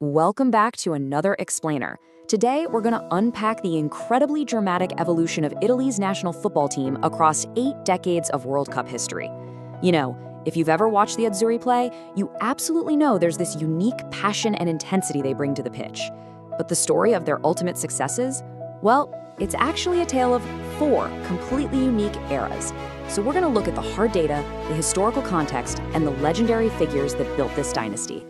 Welcome back to another Explainer. Today, we're going to unpack the incredibly dramatic evolution of Italy's national football team across 8 decades of World Cup history. You know, if you've ever watched the Azzurri play, you absolutely know there's this unique passion and intensity they bring to the pitch. But the story of their ultimate successes? Well, it's actually a tale of 4 completely unique eras. So we're going to look at the hard data, the historical context, and the legendary figures that built this dynasty.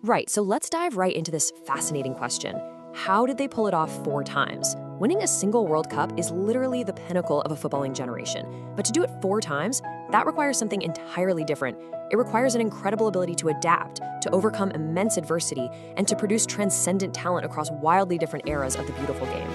Right, so let's dive right into this fascinating question. How did they pull it off 4 times? Winning a single World Cup is literally the pinnacle of a footballing generation. But to do it 4 times, that requires something entirely different. It requires an incredible ability to adapt, to overcome immense adversity, and to produce transcendent talent across wildly different eras of the beautiful game.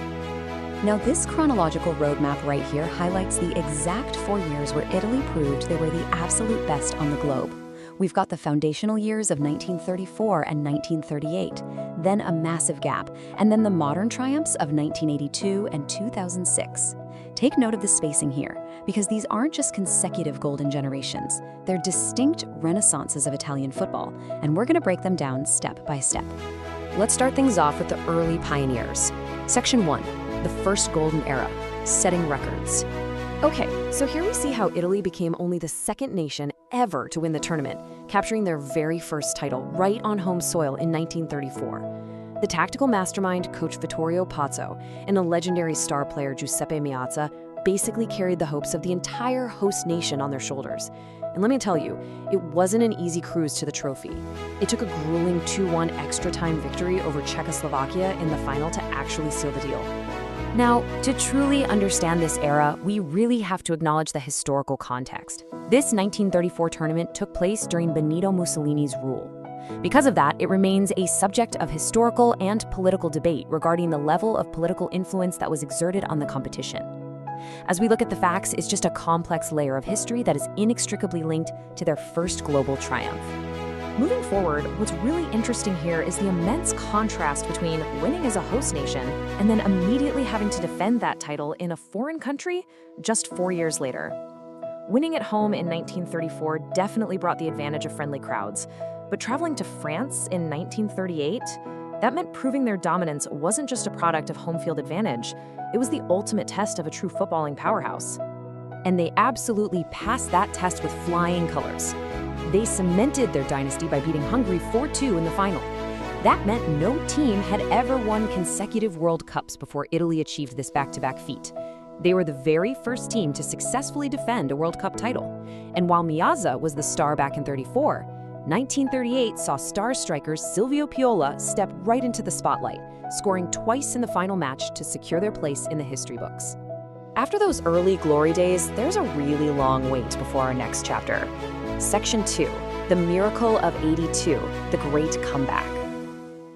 Now, this chronological roadmap right here highlights the exact 4 years where Italy proved they were the absolute best on the globe. We've got the foundational years of 1934 and 1938, then a massive gap, and then the modern triumphs of 1982 and 2006. Take note of the spacing here, because these aren't just consecutive golden generations. They're distinct renaissances of Italian football, and we're going to break them down step by step. Let's start things off with the early pioneers. Section 1, the first golden era, setting records. Okay, so here we see how Italy became only the 2nd nation ever to win the tournament, capturing their very first title right on home soil in 1934. The tactical mastermind, coach Vittorio Pozzo, and a legendary star player, Giuseppe Meazza, basically carried the hopes of the entire host nation on their shoulders. And let me tell you, it wasn't an easy cruise to the trophy. It took a grueling 2-1 extra-time victory over Czechoslovakia in the final to actually seal the deal. Now, to truly understand this era, we really have to acknowledge the historical context. This 1934 tournament took place during Benito Mussolini's rule. Because of that, it remains a subject of historical and political debate regarding the level of political influence that was exerted on the competition. As we look at the facts, it's just a complex layer of history that is inextricably linked to their first global triumph. Moving forward, what's really interesting here is the immense contrast between winning as a host nation and then immediately having to defend that title in a foreign country just 4 years later. Winning at home in 1934 definitely brought the advantage of friendly crowds, but traveling to France in 1938, that meant proving their dominance wasn't just a product of home field advantage, it was the ultimate test of a true footballing powerhouse. And they absolutely passed that test with flying colors. They cemented their dynasty by beating Hungary 4-2 in the final. That meant no team had ever won consecutive World Cups before Italy achieved this back-to-back feat. They were the very first team to successfully defend a World Cup title. And while Meazza was the star back in 34, 1938 saw star striker Silvio Piola step right into the spotlight, scoring twice in the final match to secure their place in the history books. After those early glory days, there's a really long wait before our next chapter. Section 2, the miracle of '82, the great comeback.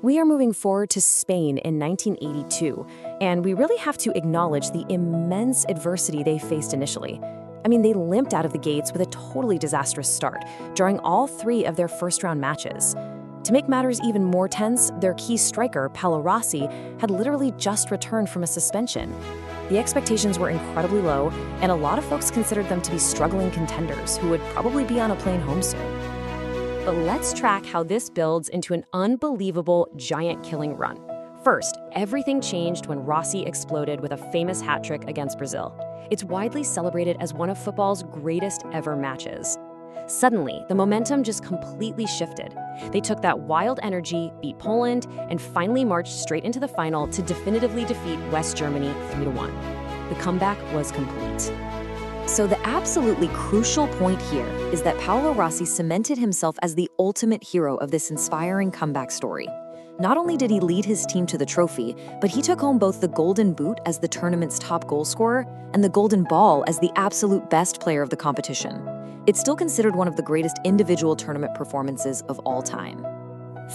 We are moving forward to Spain in 1982, and we really have to acknowledge the immense adversity they faced initially. I mean, they limped out of the gates with a totally disastrous start, drawing all 3 of their first-round matches. To make matters even more tense, their key striker, Paolo Rossi, had literally just returned from a suspension. The expectations were incredibly low, and a lot of folks considered them to be struggling contenders who would probably be on a plane home soon. But let's track how this builds into an unbelievable giant-killing run. First, everything changed when Rossi exploded with a famous hat trick against Brazil. It's widely celebrated as one of football's greatest ever matches. Suddenly, the momentum just completely shifted. They took that wild energy, beat Poland, and finally marched straight into the final to definitively defeat West Germany 3-1. The comeback was complete. So the absolutely crucial point here is that Paolo Rossi cemented himself as the ultimate hero of this inspiring comeback story. Not only did he lead his team to the trophy, but he took home both the Golden Boot as the tournament's top goal scorer and the Golden Ball as the absolute best player of the competition. It's still considered one of the greatest individual tournament performances of all time.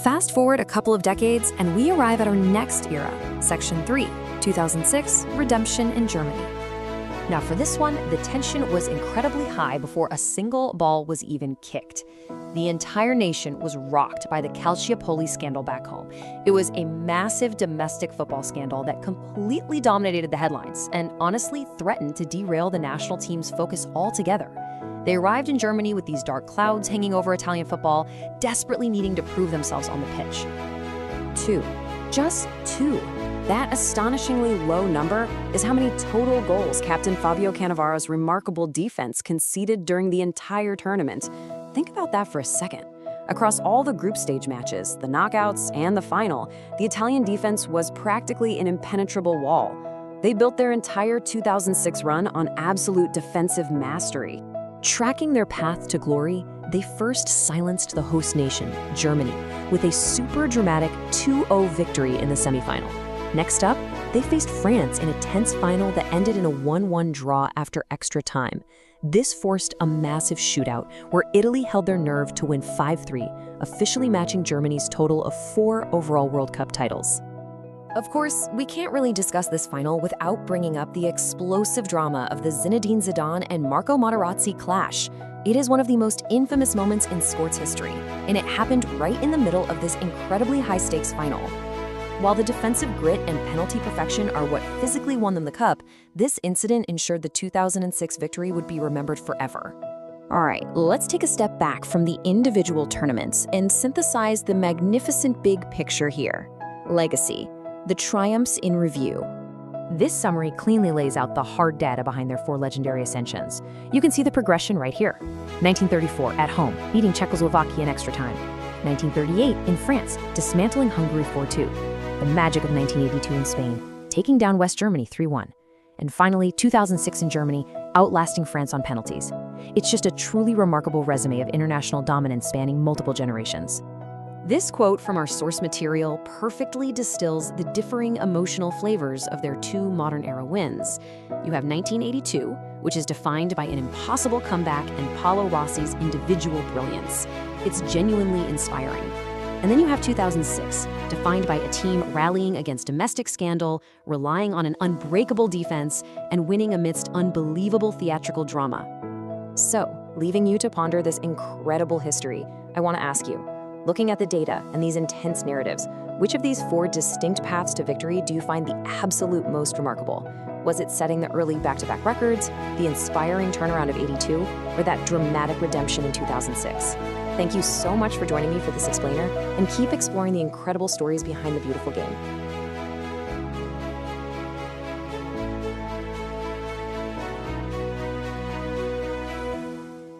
Fast forward a couple of decades, and we arrive at our next era, Section 3, 2006, Redemption in Germany. Now for this one, the tension was incredibly high before a single ball was even kicked. The entire nation was rocked by the Calciopoli scandal back home. It was a massive domestic football scandal that completely dominated the headlines and honestly threatened to derail the national team's focus altogether. They arrived in Germany with these dark clouds hanging over Italian football, desperately needing to prove themselves on the pitch. 2. Just 2. That astonishingly low number is how many total goals Captain Fabio Cannavaro's remarkable defense conceded during the entire tournament. Think about that for a second. Across all the group stage matches, the knockouts, and the final, the Italian defense was practically an impenetrable wall. They built their entire 2006 run on absolute defensive mastery. Tracking their path to glory, they first silenced the host nation, Germany, with a super dramatic 2-0 victory in the semifinal. Next up, they faced France in a tense final that ended in a 1-1 draw after extra time. This forced a massive shootout where Italy held their nerve to win 5-3, officially matching Germany's total of 4 overall World Cup titles. Of course, we can't really discuss this final without bringing up the explosive drama of the Zinedine Zidane and Marco Materazzi clash. It is one of the most infamous moments in sports history, and it happened right in the middle of this incredibly high-stakes final. While the defensive grit and penalty perfection are what physically won them the cup, this incident ensured the 2006 victory would be remembered forever. All right, let's take a step back from the individual tournaments and synthesize the magnificent big picture here. Legacy. The triumphs in review. This summary cleanly lays out the hard data behind their 4 legendary ascensions. You can see the progression right here. 1934, at home, beating Czechoslovakia in extra time. 1938, in France, dismantling Hungary 4-2. The magic of 1982 in Spain, taking down West Germany 3-1. And finally, 2006 in Germany, outlasting France on penalties. It's just a truly remarkable resume of international dominance spanning multiple generations. This quote from our source material perfectly distills the differing emotional flavors of their 2 modern-era wins. You have 1982, which is defined by an impossible comeback and Paolo Rossi's individual brilliance. It's genuinely inspiring. And then you have 2006, defined by a team rallying against domestic scandal, relying on an unbreakable defense, and winning amidst unbelievable theatrical drama. So, leaving you to ponder this incredible history, I want to ask you, looking at the data and these intense narratives, which of these 4 distinct paths to victory do you find the absolute most remarkable? Was it setting the early back-to-back records, the inspiring turnaround of '82, or that dramatic redemption in 2006? Thank you so much for joining me for this explainer, and keep exploring the incredible stories behind the beautiful game.